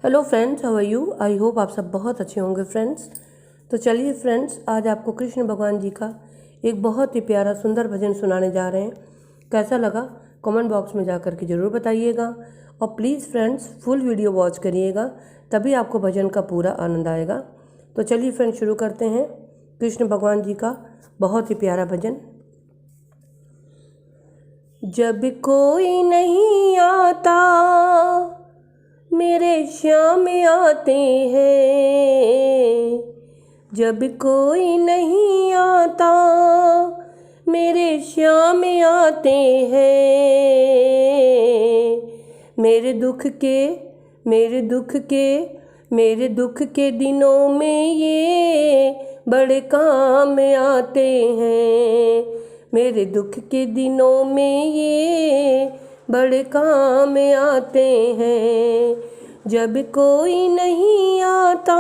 Hello friends, how are you. I hope आप सब बहुत अच्छे होंगे फ्रेंड्स। तो चलिए फ्रेंड्स, आज आपको कृष्ण भगवान जी का एक बहुत ही प्यारा सुंदर भजन सुनाने जा रहे हैं। कैसा लगा कमेंट बॉक्स में जाकर के ज़रूर बताइएगा और please friends full video watch करिएगा, तभी आपको भजन का पूरा आनंद आएगा। तो चलिए फ्रेंड्स शुरू करते हैं कृष्ण भगवान जी का बहुत ही प्यारा भजन। जब कोई नहीं आता मेरे श्याम आते हैं, जब कोई नहीं आता मेरे श्याम आते हैं। मेरे दुख के दिनों में ये बड़े काम आते हैं। मेरे दुख के दिनों में ये बड़े काम आते हैं। जब कोई नहीं आता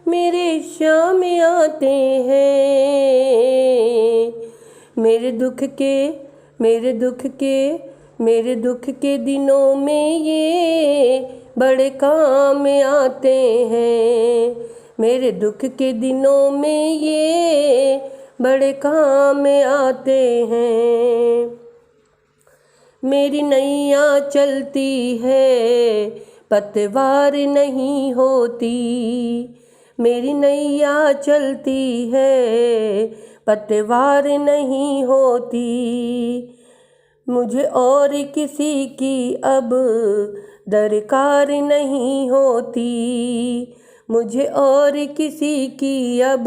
मेरे श्याम आते हैं। मेरे दुख के दिनों में ये बड़े काम आते हैं। मेरे दुख के दिनों में ये बड़े काम आते हैं। मेरी नैया चलती है पतवार नहीं होती। मेरी नैया चलती है पतवार नहीं होती। मुझे और किसी की अब दरकार नहीं होती। मुझे और किसी की अब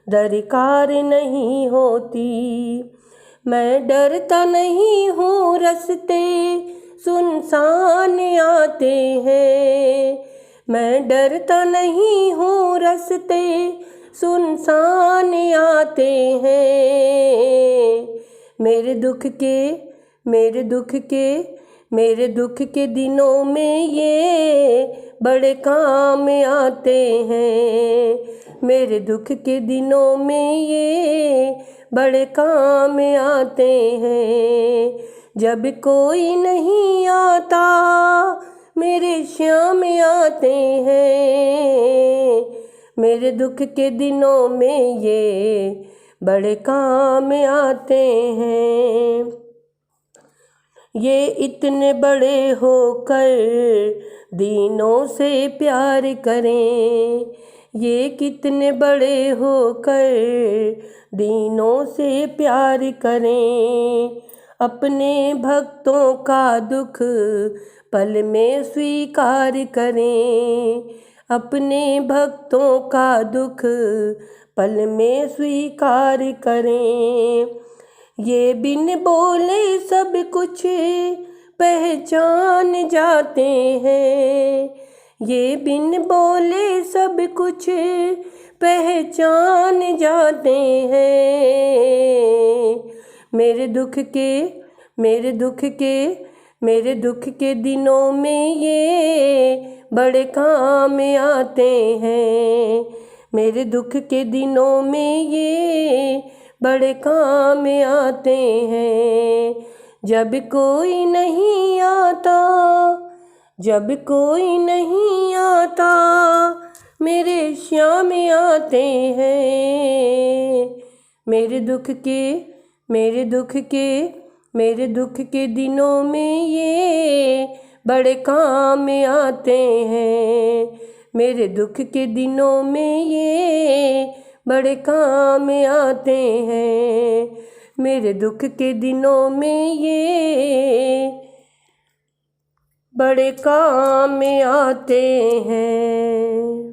दरकार नहीं होती। मैं डरता नहीं हूँ, रास्ते सुनसान आते हैं। मैं डरता नहीं हूँ, रास्ते सुनसान आते हैं। मेरे दुख के दिनों में ये बड़े काम आते हैं। मेरे दुख के दिनों में ये बड़े काम आते हैं। जब कोई नहीं आता मेरे श्याम आते हैं। मेरे दुख के दिनों में ये बड़े काम आते हैं। ये इतने बड़े होकर दीनों से प्यार करें। ये कितने बड़े होकर दीनों से प्यार करें। अपने भक्तों का दुख पल में स्वीकार करें। अपने भक्तों का दुख पल में स्वीकार करें। ये बिन बोले सब कुछ पहचान जाते हैं। ये बिन बोले सब कुछ पहचान जाते हैं। मेरे दुख के दिनों में ये बड़े काम आते हैं। मेरे दुख के दिनों में ये बड़े काम आते हैं। जब कोई नहीं आता मेरे श्याम आते हैं। मेरे दुख के दिनों में ये बड़े काम आते हैं। मेरे दुख के दिनों में ये बड़े काम आते हैं। मेरे दुख के दिनों में ये बड़े काम आते हैं।